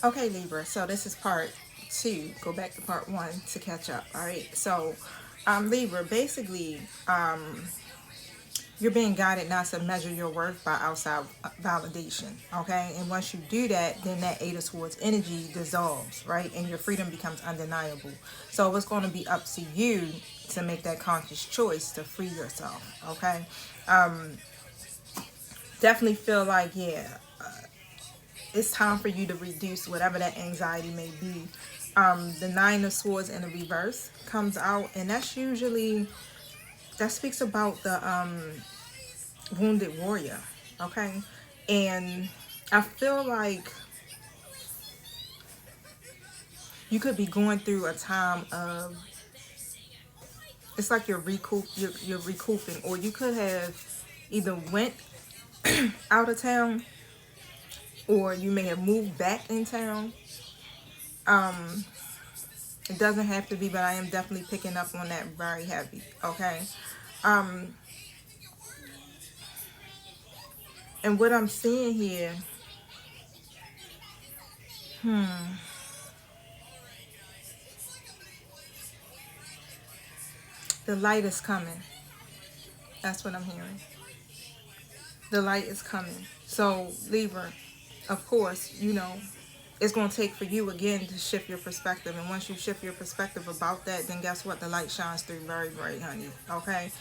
Okay, Libra, so this is part 2. Go back to part 1 to catch up. All right, so Libra, basically, you're being guided not to measure your worth by outside validation. Okay, and once you do that, then that Eight of Swords energy dissolves, right, and your freedom becomes undeniable. So it's going to be up to you to make that conscious choice to free yourself. Okay, definitely feel like, yeah, it's time for you to reduce whatever that anxiety may be. The Nine of Swords in the reverse comes out, and that's usually, that speaks about the wounded warrior. Okay, and I feel like you could be going through a time of, it's like you're recouping, or you could have either went out of town, or you may have moved back in town. It doesn't have to be, but I am definitely picking up on that very heavy. Okay, and what I'm seeing here, the light is coming. That's what I'm hearing. The light is coming. So Libra, of course, you know, it's going to take for you again to shift your perspective. And once you shift your perspective about that, then guess what? The light shines through very bright, honey. Okay,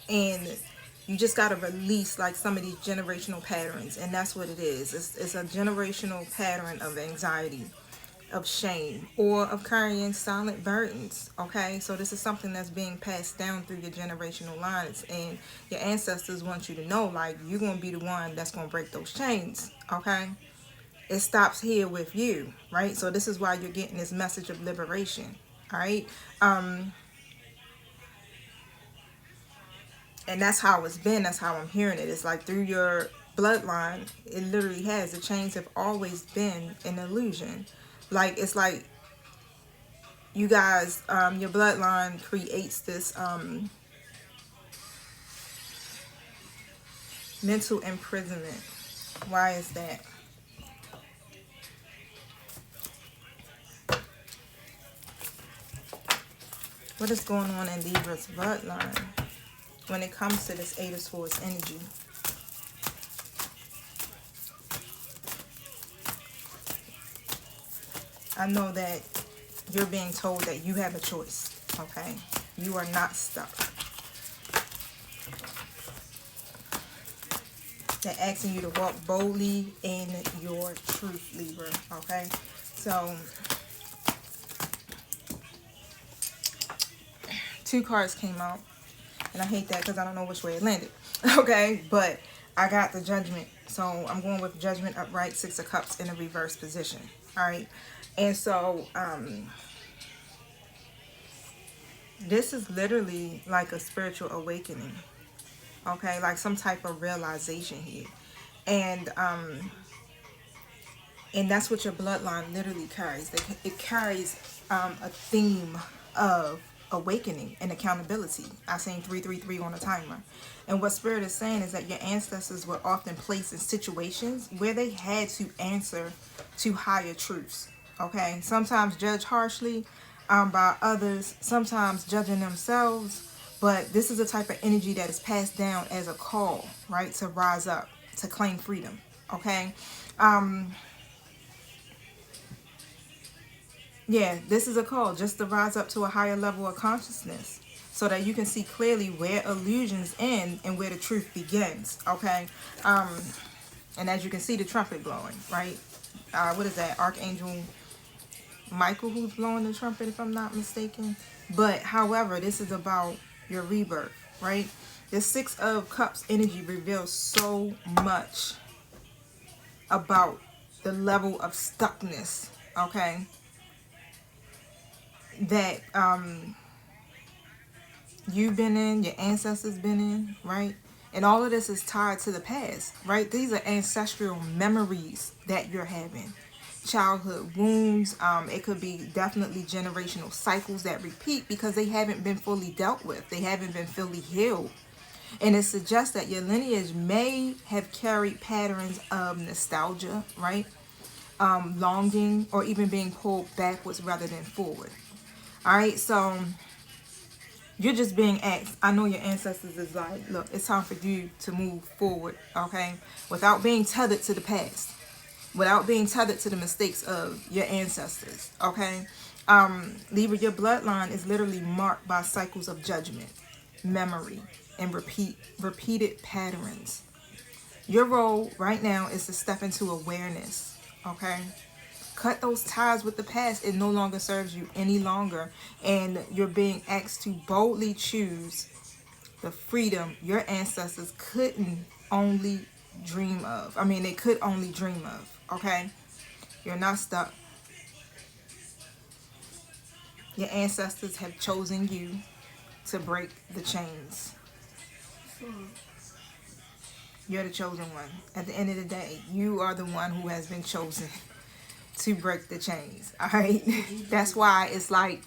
and you just got to release like some of these generational patterns, and that's what it is. It's a generational pattern of anxiety, of shame, or of carrying silent burdens. Okay, so this is something that's being passed down through your generational lines, and your ancestors want you to know, like, you're going to be the one that's going to break those chains. Okay, it stops here with you, right? So this is why you're getting this message of liberation. All right, and that's how it's been. That's how I'm hearing it. It's like through your bloodline, it literally has, the chains have always been an illusion. Like, it's like you guys, your bloodline creates this mental imprisonment. Why is that? What is going on in Libra's bloodline when it comes to this Eight of Swords energy? I know that you're being told that you have a choice. Okay, you are not stuck. They're asking you to walk boldly in your truth, Libra. Okay, so 2 cards came out, and I hate that because I don't know which way it landed. Okay, but I got the Judgment, so I'm going with Judgment upright, 6 of Cups in a reverse position. All right, and so this is literally like a spiritual awakening. Okay, like some type of realization here, and that's what your bloodline literally carries. It carries a theme of awakening and accountability. I seen 333 on a timer, and what Spirit is saying is that your ancestors were often placed in situations where they had to answer to higher truths. Okay, sometimes judged harshly by others, sometimes judging themselves. But this is a type of energy that is passed down as a call, right, to rise up, to claim freedom. Okay, yeah, this is a call just to rise up to a higher level of consciousness, so that you can see clearly where illusions end and where the truth begins. Okay, and as you can see, the trumpet blowing, right? What is that? Archangel Michael who's blowing the trumpet, if I'm not mistaken. But however, this is about your rebirth, right? The 6 of Cups energy reveals so much about the level of stuckness, okay, that you've been in, your ancestors been in, right? And all of this is tied to the past, right? These are ancestral memories that you're having. Childhood wounds. It could be definitely generational cycles that repeat because they haven't been fully dealt with. They haven't been fully healed. And it suggests that your lineage may have carried patterns of nostalgia, right? longing, or even being pulled backwards rather than forward. All right, so you're just being asked. I know your ancestors is like, look, it's time for you to move forward, okay? Without being tethered to the past, without being tethered to the mistakes of your ancestors, okay? Libra, your bloodline is literally marked by cycles of judgment, memory, and repeated patterns. Your role right now is to step into awareness, okay? Cut those ties with the past. It no longer serves you any longer. And you're being asked to boldly choose the freedom your ancestors couldn't only dream of. I mean, they could only dream of, okay? You're not stuck. Your ancestors have chosen you to break the chains. You're the chosen one. At the end of the day, you are the one who has been chosen to break the chains. All right. That's why it's like,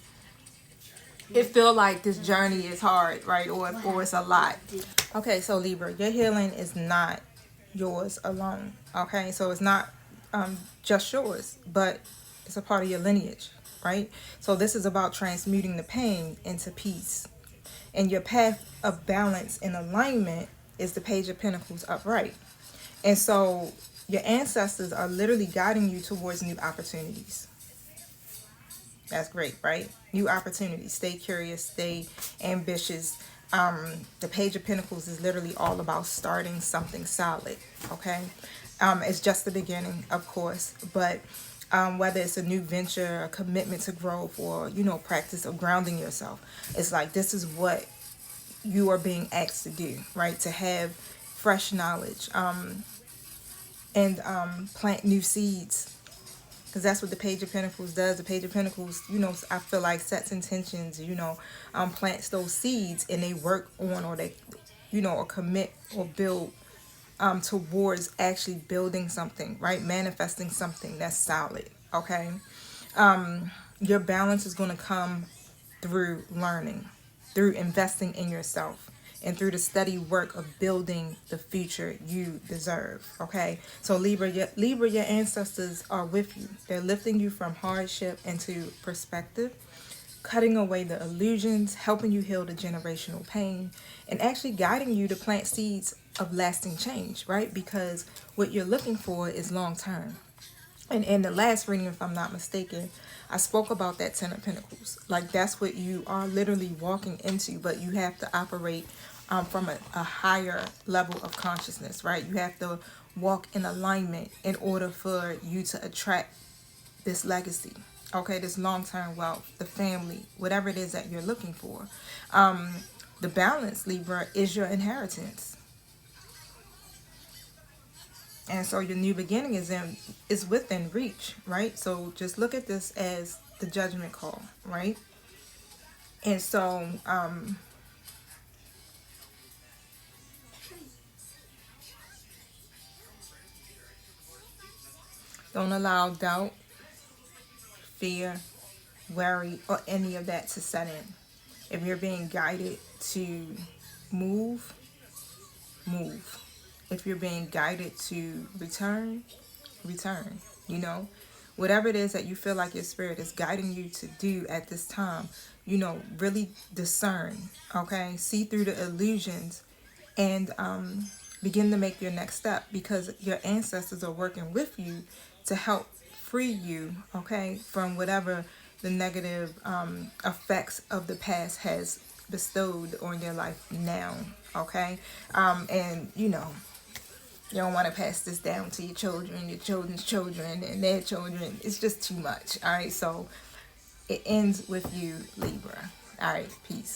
it feel like this journey is hard, right? Or it's a lot. Okay, so Libra, your healing is not yours alone. Okay, so it's not just yours, but it's a part of your lineage, right? So this is about transmuting the pain into peace. And your path of balance and alignment is the Page of Pentacles upright. And so your ancestors are literally guiding you towards new opportunities. That's great, right? New opportunities. Stay curious, stay ambitious. The Page of Pentacles is literally all about starting something solid, okay? It's just the beginning, of course, but whether it's a new venture, a commitment to growth, or, you know, practice of grounding yourself, it's like this is what you are being asked to do, right? To have fresh knowledge and plant new seeds. Because that's what the Page of Pentacles does. The Page of Pentacles, you know, I feel like sets intentions, you know, plants those seeds, and they work on, or they, you know, or commit or build towards actually building something, right? Manifesting something that's solid, okay? Your balance is going to come through learning, through investing in yourself, and through the steady work of building the future you deserve, okay? So Libra, your ancestors are with you. They're lifting you from hardship into perspective, cutting away the illusions, helping you heal the generational pain, and actually guiding you to plant seeds of lasting change, right? Because what you're looking for is long term. And in the last reading, if I'm not mistaken, I spoke about that Ten of Pentacles. Like, that's what you are literally walking into, but you have to operate from a higher level of consciousness, right? You have to walk in alignment in order for you to attract this legacy, okay? This long-term wealth, the family, whatever it is that you're looking for. The balance, Libra, is your inheritance. And so your new beginning is within reach, right? So just look at this as the judgment call, right? And so don't allow doubt, fear, worry, or any of that to set in. If you're being guided to move, move. If you're being guided to return, return. You know, whatever it is that you feel like your spirit is guiding you to do at this time, you know, really discern, okay? See through the illusions and begin to make your next step, because your ancestors are working with you to help free you, okay, from whatever the negative effects of the past has bestowed on your life now, okay? And, you know, you don't want to pass this down to your children, your children's children, and their children. It's just too much, all right? So it ends with you, Libra. All right, peace.